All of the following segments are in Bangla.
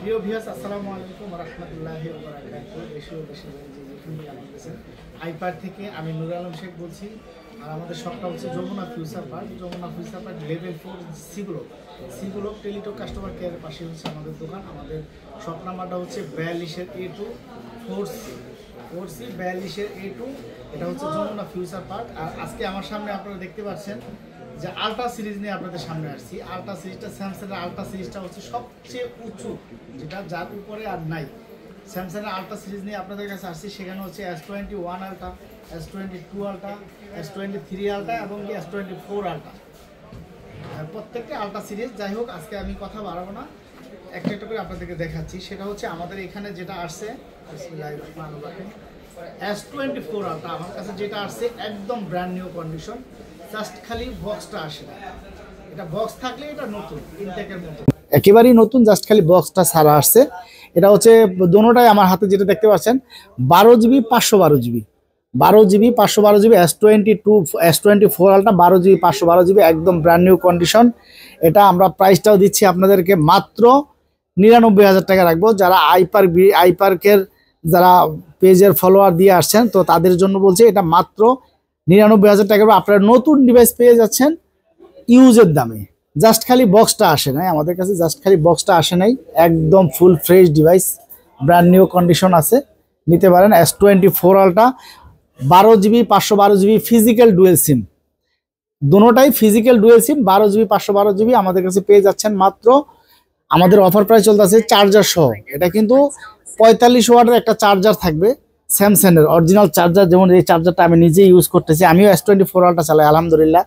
প্রিয় ভিউয়ার্স, আসসালামু আলাইকুম ওয়া রাহমাতুল্লাহি ওয়া বারাকাতুহু। দেশে ও দেশের বাইরে যে যেখান থেকে আমাদের দেখছেন, আইপার থেকে আমি নূর আলম শেখ বলছি। আর আমাদের শপটা হচ্ছে Jamuna future park. Jamuna future park level 4 C block Teletalk customer কেয়ারের পাশে হচ্ছে আমাদের দোকান। আমাদের শপ নাম্বারটা হচ্ছে 42A2 4C 42A2। এটা হচ্ছে যমুনা ফিউচার পার্ক। আর আজকে আমার সামনে আপনারা দেখতে পাচ্ছেন যে আলট্রা সিরিজ নিয়ে আপনাদের সামনে আসছি। আলট্রা সিরিজটা স্যামসাংয়ের আলট্রা সিরিজটা হচ্ছে সবচেয়ে উঁচু, যেটা যার উপরে আর নাই। স্যামসাংয়ের আলট্রা সিরিজ নিয়ে আপনাদের কাছে আসছি। সেখানে হচ্ছে S21 ultra, S22 ultra, S23 ultra এবং S24 আলট্রা। প্রত্যেকটা আলট্রা সিরিজ। যাই হোক, আজকে আমি কথা বাড়াবো না, একটা একটা করে আপনাদেরকে দেখাচ্ছি। সেটা হচ্ছে আমাদের এখানে যেটা আসছে S24 আলট্রা আমার কাছে যেটা আসছে একদম ব্র্যান্ড নিউ কন্ডিশন। জাস্ট খালি বক্সটা আসে না, এটা বক্স থাকলে এটা নতুন ইনটেকের মতো একেবারেই নতুন, জাস্ট খালি বক্সটা ছাড়া আসছে। এটা হচ্ছে দোনোটাই আমার হাতে যেটা দেখতে পাচ্ছেন 12GB 512GB 12GB 512GB S24 ultra 12GB 512GB একদম ব্র্যান্ড নিউ কন্ডিশন। এটা আমরা প্রাইসটাও দিচ্ছি আপনাদেরকে মাত্র 99,000 টাকা রাখবো। যারা আইপার্কের যারা পেজের ফলোয়ার দিয়ে আসছেন, তো তাদের জন্য বলছি এটা মাত্র 99,000 টাকা। আপনারা নতুন ডিভাইস পেয়ে যাচ্ছেন ইউজের দামে। জাস্ট খালি বক্সটা আসে নাই আমাদের কাছে, জাস্ট খালি বক্সটা আসে নাই, একদম full fresh device, brand new condition আছে, নিতে পারেন। S24 ultra 12GB 512GB physical dual SIM, দুটোটাই physical dual SIM 12GB 512GB আমাদের কাছে পেয়ে যাচ্ছেন মাত্র। আমাদের অফার প্রাইস চলতেছে চার্জার সহ। এটা কিন্তু 45 ওয়াটের একটা চার্জার থাকবে, স্যামসাংয়ের অরিজিনাল চার্জার। যেমন এই চার্জারটা আমি নিজেই ইউজ করতেছি, আমিও S24 আলট্রা চালাই আলহামদুলিল্লাহ।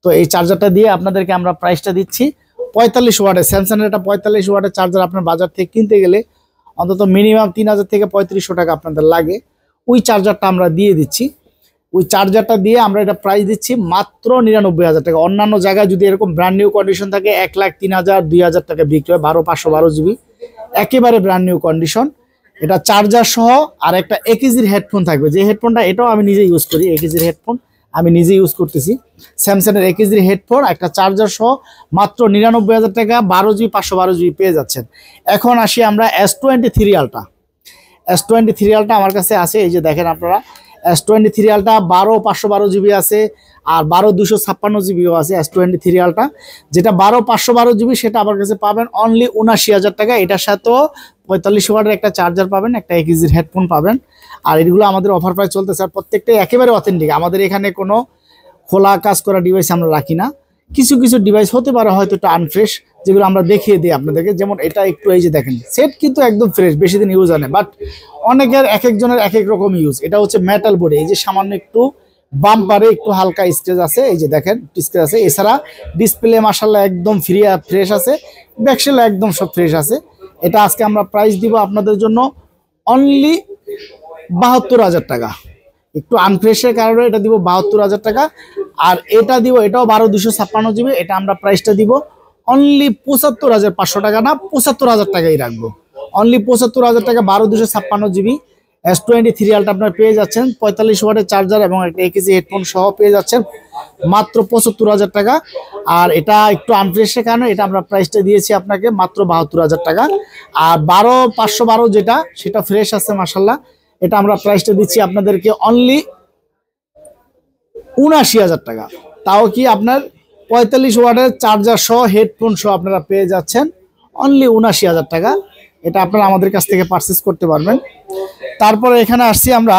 তো এই চার্জারটা দিয়ে আপনাদেরকে আমরা প্রাইসটা দিচ্ছি 45 ওয়াটের। স্যামসাংয়ের একটা 45 ওয়াটের চার্জার আপনার বাজার থেকে কিনতে গেলে অন্তত মিনিমাম 3000 থেকে 3500 টাকা আপনাদের লাগে। ওই চার্জারটা আমরা দিয়ে দিচ্ছি। ওই চার্জারটা দিয়ে আমরা এটা প্রাইস দিচ্ছি মাত্র 99,000 টাকা। অন্যান্য জায়গায় যদি এরকম ব্র্যান্ড নিউ কন্ডিশন থাকে 1,03,000 2,000 টাকা বিক্রি হয়। 512GB একেবারে ব্র্যান্ড নিউ কন্ডিশন। এটা চার্জার সহ আর একটা AKG হেডফোন থাকবে, যে হেডফোনটা এটাও আমি নিজে ইউজ করি। AKG হেডফোন আমি নিজে ইউজ করতেছি, স্যামসাংয়ের AKG হেডফোন একটা চার্জার সহ মাত্র 99,000 টাকা 12GB 512GB পেয়ে যাচ্ছেন। এখন আসি আমরা S23 আলট্রা। S23 আলট্রা আমার কাছে আছে, এই যে দেখেন আপনারা। S23 আলট্রা 12/512GB আছে আর 12/256GBও আছে। S23 আলট্রা যেটা 12/512GB সেটা আমার কাছে পাবেন অনলি 79,000 টাকা। এটার সাথেও 45 ওয়াটের একটা চার্জার পাবেন, একটা AKG হেডফোন পাবেন। আর এগুলো আমাদের অফার প্রাইস চলতেছে। আর প্রত্যেকটাই একেবারে অথেন্টিক। আমাদের এখানে কোনো খোলা কাজ করা ডিভাইস আমরা রাখি না। কিছু কিছু ডিভাইস হতে পারে হয়তো একটু আনফ্রেশ, যেগুলো আমরা দেখিয়ে দিই আপনাদেরকে। যেমন এটা একটু, এই যে দেখেন, সেট কিন্তু একদম ফ্রেশ, বেশি দিন ইউজ হয় না, বাট অনেকের এক একজনের এক এক রকম ইউজ। এটা হচ্ছে মেটাল বডি, এই যে সামান্য একটু বাম্পারে একটু হালকা স্ক্র্যাচ আছে, এই যে দেখেন স্ক্র্যাচ আছে। এছাড়া ডিসপ্লে মাশাআল্লাহ একদম ফ্রেশ আছে, ব্যাকশেল একদম সব ফ্রেশ আছে। এটা আজকে আমরা প্রাইস দিব আপনাদের জন্য অনলি 72,000 টাকা। একটু আনফ্রেশের কারণে এটা দিব 72,000 টাকা। আর এটা দিব, এটাও 12/256GB। এটা আমরা প্রাইসটা দিব অনলি 75,500 টাকা, না 75,000 টাকাই রাখবো। অনলি 75,000 টাকা 12/256GB S23 আলট্রা আপনারা পেয়ে যাচ্ছেন। 45 ওয়াটের চার্জার এবং একটা AKG হেডফোন সহ পেয়ে যাচ্ছেন মাত্র 75,000 টাকা। আর এটা একটু আনফ্রেশের কারণে এটা আমরা প্রাইসটা দিয়েছি আপনাকে মাত্র 72,000 টাকা। আর 12/512 যেটা, সেটা ফ্রেশ আছে মাশাআল্লাহ। এটা আমরা প্রাইসটা দিচ্ছি আপনাদেরকে অনলি 79,000 টাকা। তাও কি আপনার 45 ওয়াটের চার্জার সহ হেডফোন সহ আপনারা পেয়ে যাচ্ছেন অনলি 79,000 টাকা। এটা আপনারা আমাদের কাছ থেকে পারচেস করতে পারবেন। তারপরে এখানে আসছি আমরা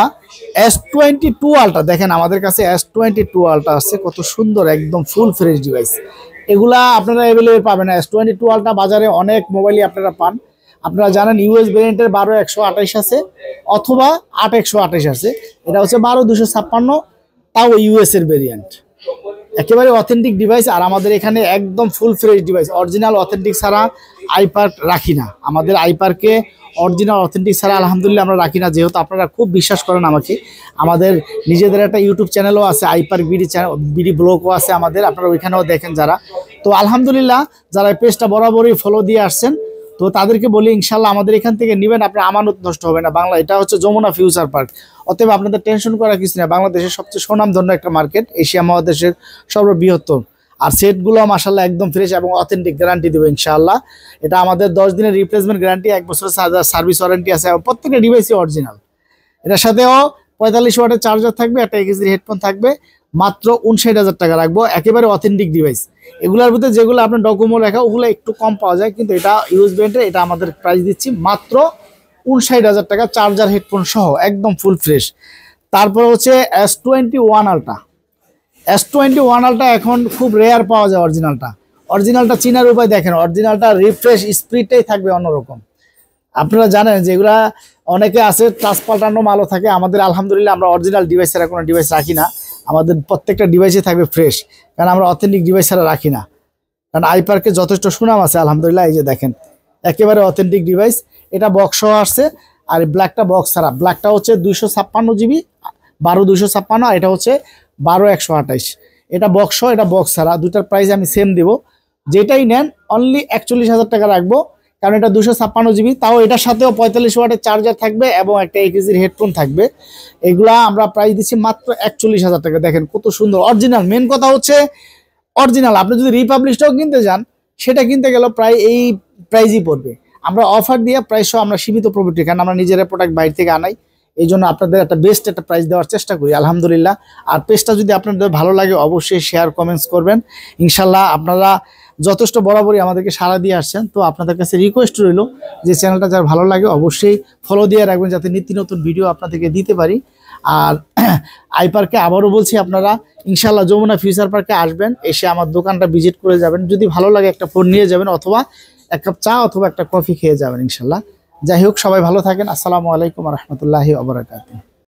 S22 আলট্রা। দেখেন আমাদের কাছে S22 আলট্রা আসছে, কত সুন্দর, একদম ফুল ফ্রেশ ডিভাইস। এগুলা আপনারা অ্যাভেলেবেল পাবেন না। S22 আলট্রা বাজারে অনেক মোবাইলই আপনারা পান। আপনারা জানেন US ভেরিয়েন্টের 12/128 আছে অথবা 8/128 আছে। এটা হচ্ছে 12/256, তাও US এর ভেরিয়েন্ট, একেবারে অথেন্টিক ডিভাইস। আর আমাদের এখানে একদম full fresh device, original authentic ছাড়া আইপার্ক রাখি না। আমাদের আইপার্কে অরিজিনাল অথেন্টিক ছাড়া আলহামদুলিল্লাহ আমরা রাখি না, যেহেতু আপনারা খুব বিশ্বাস করেন আমাকে। আমাদের নিজেদের একটা ইউটিউব চ্যানেলও আছে, আইপার্ক বিডি ব্লগও আছে আমাদের, আপনারা ওইখানেও দেখেন যারা। তো আলহামদুলিল্লাহ যারা এই পেজটা বরাবরই ফলো দিয়ে আসছেন, তো তাদেরকে বলি ইনশাল্লাহ আমাদের এখান থেকে নেবেন, আপনার আমানত নষ্ট হবে না। বাংলা, এটা হচ্ছে যমুনা ফিউচার পার্ক। অতএব আপনাদের টেনশন করার কিছু না। বাংলাদেশের সবচেয়ে সুনামধন্য একটা মার্কেট, এশিয়া মহাদেশের সর্ববৃহত্তম। আর সেটগুলো মাশাআল্লাহ একদম ফ্রেশ এবং অথেন্টিক গ্যারান্টি দেবো ইনশাআল্লাহ। এটা আমাদের 10 দিনের রিপ্লেসমেন্ট গ্যারান্টি, 1 বছরের সার্ভিস ওয়ারেন্টি আছে, প্রত্যেকটা ডিভাইসই অরিজিনাল। এটার সাথেও 45 ওয়াটের চার্জার থাকবে, একটা AKG হেডফোন থাকবে, মাত্র 59,000 টাকা রাখবো। একেবারে অথেন্টিক ডিভাইস। এগুলোর ভিতরে যেগুলো আপনার ডকুমেন্ট লেখা ওগুলো একটু কম পাওয়া যায়, কিন্তু এটা ইউজ ব্র্যান্ডের, এটা আমাদের প্রাইস দিচ্ছি মাত্র 59,000 টাকা, চার্জার হেডফোন সহ একদম ফুল ফ্রেশ। তারপর হচ্ছে S21 আলট্রা। S21 আলট্রা এখন খুব রেয়ার পাওয়া যায় অরিজিনালটা চিনার উপায় দেখেন, অরিজিনালটা রিফ্রেশ স্পিডটাই থাকবে অন্যরকম। আপনারা জানেন যে এগুলা অনেকে আছে টাচ পাল্টানো মালও থাকে, আমাদের আলহামদুলিল্লাহ আমরা অরিজিনাল ডিভাইস ছাড়া কোনো ডিভাইস রাখি না, আমাদের প্রত্যেকটা ডিভাইসে থাকবে ফ্রেশ, কারণ আমরা অথেন্টিক ডিভাইস ছাড়া রাখি না, কারণ আইপার্কে যথেষ্ট সুনাম আছে আলহামদুলিল্লাহ। এই যে দেখেন একেবারে অথেন্টিক ডিভাইস, এটা বক্স সহ আসছে, আর ব্ল্যাকটা বক্স ছাড়া। ব্ল্যাকটা হচ্ছে 256 জিবি 12 256, আর এটা হচ্ছে 12 128। এটা বক্স সহ, এটা বক্স ছাড়া, দুটার প্রাইস আমি সেম দিব। যেটাই নেন অনলি 41,000 টাকা রাখবো, কারণ এটা 256 জিবি, তাও এটার সাথেও 45 ওয়াটের চার্জার থাকবে এবং একটা AKG হেডফোন থাকবে। এগুলা আমরা প্রাইস দিচ্ছি মাত্র 41,000 টাকা। দেখেন কত সুন্দর অরিজিনাল। মেন কথা হচ্ছে অরিজিনাল। আপনি যদি রিপাবলিশটাও কিনতে যান, সেটা কিনতে গেলে প্রায় এই প্রাইসই পড়বে। আমরা অফার দিয়ে প্রাইসও আমরা সীমিত প্রফিটে, কারণ আমরা নিজেরা প্রোডাক্ট বাইরে থেকে আনাই, এই জন্য আপনাদের একটা বেস্ট একটা প্রাইস দেওয়ার চেষ্টা করি আলহামদুলিল্লাহ। আর পেজটা যদি আপনাদের ভালো লাগে অবশ্যই শেয়ার কমেন্টস করবেন ইনশাল্লাহ। আপনারা যথেষ্ট বরাবরই আমাদেরকে সাড়া দিয়ে আসছেন, তো আপনাদের কাছে রিকোয়েস্ট রইল যে চ্যানেলটা যার ভালো লাগে অবশ্যই ফলো দিয়ে রাখবেন, যাতে নিত্য নতুন ভিডিও আপনাদেরকে দিতে পারি। আর আইপার্কে আবারও বলছি, আপনারা ইনশাল্লাহ যমুনা ফিউচার পার্কে আসবেন, এসে আমার দোকানটা ভিজিট করে যাবেন। যদি ভালো লাগে একটা ফোন নিয়ে যাবেন, অথবা এক কাপ চা অথবা একটা কফি খেয়ে যাবেন ইনশাল্লাহ। যাই হোক, সবাই ভালো থাকেন। আসসালামু আলাইকুম ওয়া রাহমাতুল্লাহি ওয়া বারাকাতুহু।